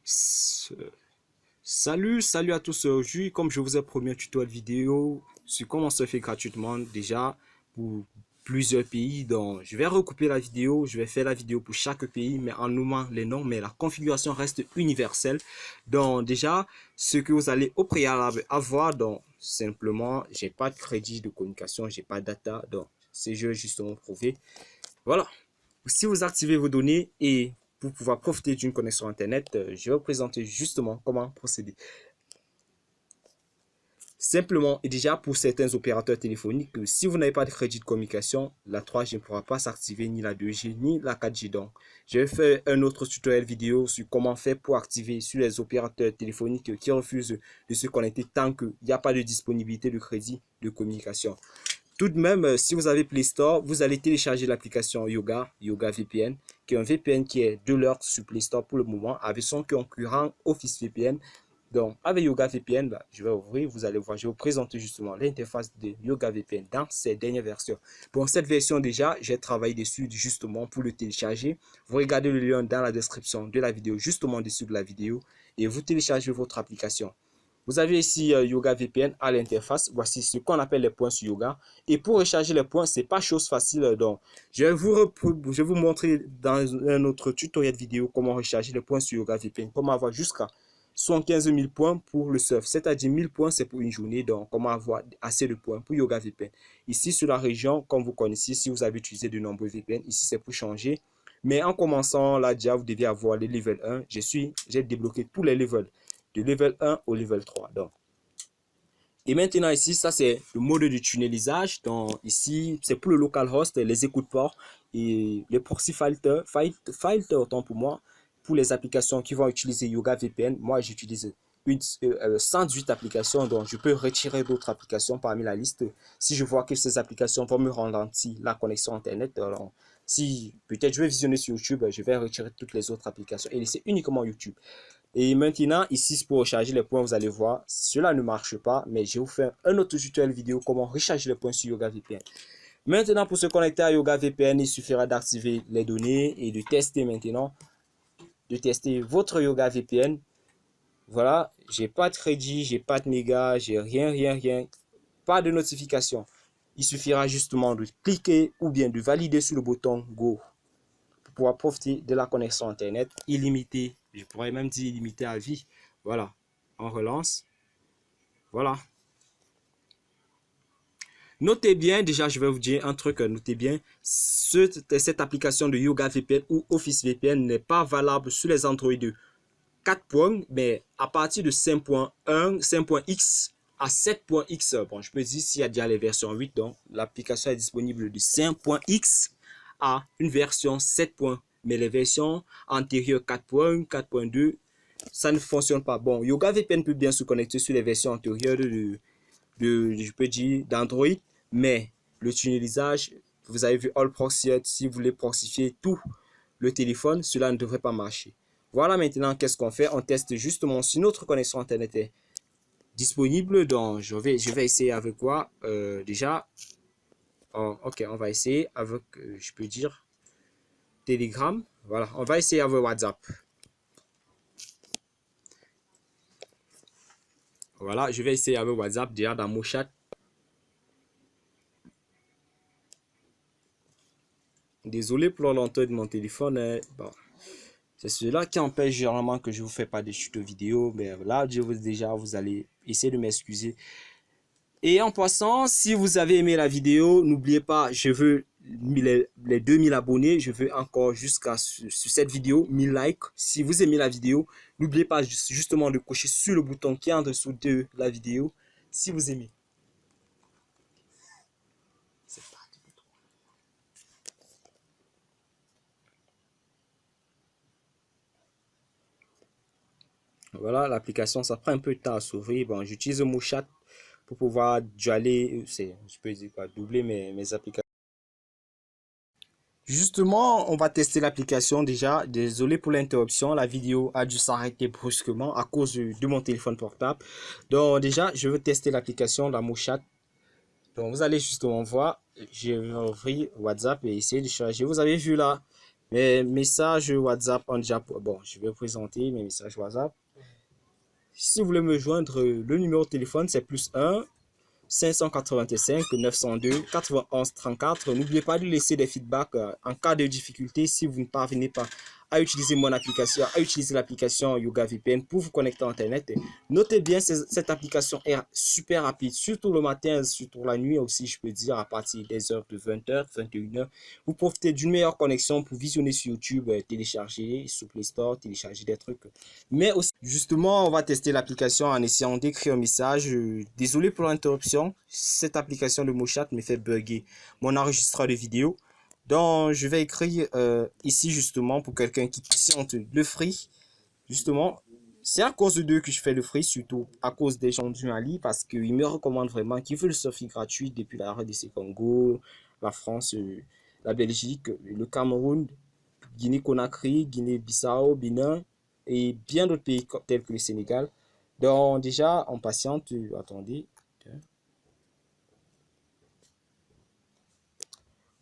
S- Salut à tous. Aujourd'hui, comme je vous ai promis un tutoriel vidéo sur comment se fait gratuitement déjà pour plusieurs pays. Donc, je vais recouper la vidéo, je vais faire la vidéo pour chaque pays, mais en nommant les noms, mais la configuration reste universelle. Donc, déjà, ce que vous allez au préalable avoir, donc, simplement, j'ai pas de crédit de communication, j'ai pas de data, donc, c'est je vais justement prouver. Voilà. Si vous activez vos données et pour pouvoir profiter d'une connexion Internet, je vais vous présenter justement comment procéder. Simplement, et déjà pour certains opérateurs téléphoniques, si vous n'avez pas de crédit de communication, la 3G ne pourra pas s'activer, ni la 2G, ni la 4G. Donc, je vais faire un autre tutoriel vidéo sur comment faire pour activer sur les opérateurs téléphoniques qui refusent de se connecter tant qu'il n'y a pas de disponibilité de crédit de communication. Tout de même, si vous avez Play Store, vous allez télécharger l'application Yoga VPN, qui est un VPN qui est de l'heure sur Play Store pour le moment, avec son concurrent Office VPN. Donc, avec Yoga VPN, je vais ouvrir, vous allez voir, je vais vous présenter justement l'interface de Yoga VPN dans ses dernières versions. Pour cette version déjà, j'ai travaillé dessus justement pour le télécharger. Vous regardez le lien dans la description de la vidéo, justement dessus de la vidéo, et vous téléchargez votre application. Vous avez ici Yoga VPN à l'interface. Voici ce qu'on appelle les points sur Yoga. Et pour recharger les points, c'est pas chose facile. Donc, je vais vous montrer dans un autre tutoriel vidéo comment recharger les points sur Yoga VPN. Comment avoir jusqu'à 75 000 points pour le surf. C'est-à-dire 1000 points, c'est pour une journée. Donc, comment avoir assez de points pour Yoga VPN. Ici, sur la région, comme vous connaissez, si vous avez utilisé de nombreux VPN, ici, c'est pour changer. Mais en commençant là, déjà, vous devez avoir les level 1. J'ai débloqué tous les levels de level 1 au level 3. Donc, et maintenant ici, ça c'est le mode de tunnelisage. Donc ici, c'est pour le localhost, les écoutes port et les proxy filters, autant pour moi, pour les applications qui vont utiliser Yoga VPN. Moi, j'utilise 118 applications, donc je peux retirer d'autres applications parmi la liste. Si je vois que ces applications vont me ralentir la connexion Internet, alors si peut-être je vais visionner sur YouTube, je vais retirer toutes les autres applications et laisser uniquement YouTube. Et maintenant, ici, pour recharger les points, vous allez voir, cela ne marche pas, mais je vais vous faire un autre tutoriel vidéo comment recharger les points sur Yoga VPN. Maintenant, pour se connecter à Yoga VPN, il suffira d'activer les données et de tester maintenant, de tester votre Yoga VPN. Voilà, j'ai pas de crédit, j'ai pas de méga, j'ai rien, pas de notification. Il suffira justement de cliquer ou bien de valider sur le bouton Go pour pouvoir profiter de la connexion Internet illimitée. Je pourrais même dire illimitée à vie. Voilà, on relance. Voilà. Notez bien, déjà je vais vous dire un truc, notez bien, cette application de Yoga VPN ou Office VPN n'est pas valable sur les Android 4 points, mais à partir de 5.1, 5.x à 7.x, bon je peux dire s'il y a déjà les versions 8, donc l'application est disponible de 5.x à une version 7. Mais les versions antérieures 4.1, 4.2, ça ne fonctionne pas. Bon, Yoga VPN peut bien se connecter sur les versions antérieures je peux dire d'Android, mais le tunnelisage, vous avez vu All Proxy, si vous voulez proxifier tout le téléphone, cela ne devrait pas marcher. Voilà maintenant qu'est-ce qu'on fait. On teste justement si notre connexion Internet est disponible. Donc je vais essayer avec quoi déjà. Oh, ok, on va essayer avec, je peux dire, Telegram. Voilà, on va essayer avec WhatsApp. Voilà, je vais essayer avec WhatsApp déjà dans mon chat. Désolé pour la lenteur de mon téléphone. Bon, c'est cela qui empêche généralement que je ne vous fais pas des tutos vidéo. Mais là, vous allez essayer de m'excuser. Et en passant, si vous avez aimé la vidéo, n'oubliez pas, je veux les 2000 abonnés. Je veux encore jusqu'à sur cette vidéo 1000 likes. Si vous aimez la vidéo, n'oubliez pas justement de cocher sur le bouton qui est en dessous de la vidéo si vous aimez. Voilà, l'application, ça prend un peu de temps à s'ouvrir. Bon, j'utilise mon chat pour pouvoir je peux dire quoi, doubler mes applications. Justement, on va tester l'application déjà. Désolé pour l'interruption, la vidéo a dû s'arrêter brusquement à cause de mon téléphone portable. Donc déjà, je veux tester l'application, la Mochat. Donc vous allez justement voir, je vais ouvrir WhatsApp et essayer de charger. Vous avez vu là, Mes messages WhatsApp ont déjà... Bon, je vais vous présenter mes messages WhatsApp. Si vous voulez me joindre, le numéro de téléphone, c'est +1 585 902 91 34. N'oubliez pas de laisser des feedbacks en cas de difficulté si vous ne parvenez pas à utiliser mon application, à utiliser l'application Yoga VPN pour vous connecter à Internet. Notez bien, cette application est super rapide, surtout le matin, surtout la nuit aussi, je peux dire, à partir des heures de 20h, 21h. Vous profitez d'une meilleure connexion pour visionner sur YouTube, télécharger sur Play Store, télécharger des trucs. Mais aussi, justement, on va tester l'application en essayant d'écrire un message. Désolé pour l'interruption, cette application de MoChat me fait bugger mon enregistreur de vidéo. Donc, je vais écrire ici justement pour quelqu'un qui patiente le free. Justement, c'est à cause d'eux que je fais le free, surtout à cause des gens du Mali, parce qu'ils me recommandent vraiment qu'ils veulent le surfing gratuit depuis la RDC Congo, la France, la Belgique, le Cameroun, Guinée-Conakry, Guinée-Bissau, Bénin et bien d'autres pays tels que le Sénégal. Donc déjà, on patiente, attendez.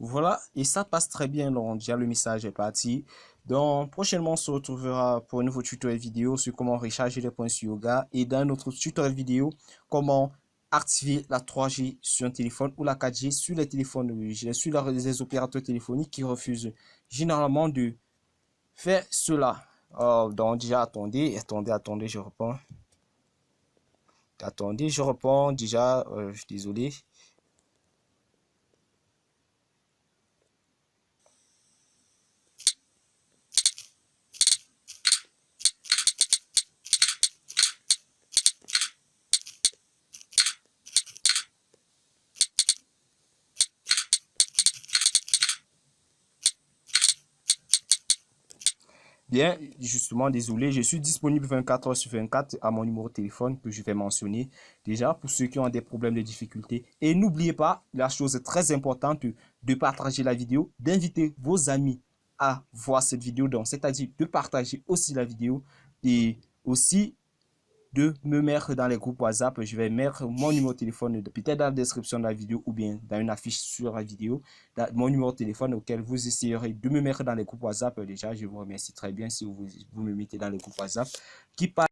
Voilà, et ça passe très bien, donc déjà le message est parti. Donc prochainement, on se retrouvera pour un nouveau tutoriel vidéo sur comment recharger les points sur Yoga et dans notre tutoriel vidéo, comment activer la 3G sur un téléphone ou la 4G sur les téléphones, sur les opérateurs téléphoniques qui refusent généralement de faire cela. Donc déjà, attendez, je reprends. Attendez, je reprends déjà, désolé. Bien, justement, désolé, je suis disponible 24 heures sur 24 à mon numéro de téléphone que je vais mentionner déjà pour ceux qui ont des problèmes de difficulté. Et n'oubliez pas, la chose très importante, de partager la vidéo, d'inviter vos amis à voir cette vidéo, donc c'est-à-dire de partager aussi la vidéo et aussi de me mettre dans les groupes WhatsApp. Je vais mettre mon numéro de téléphone peut-être dans la description de la vidéo ou bien dans une affiche sur la vidéo, mon numéro de téléphone auquel vous essayerez de me mettre dans les groupes WhatsApp. Déjà, je vous remercie très bien si vous me mettez dans les groupes WhatsApp qui parlent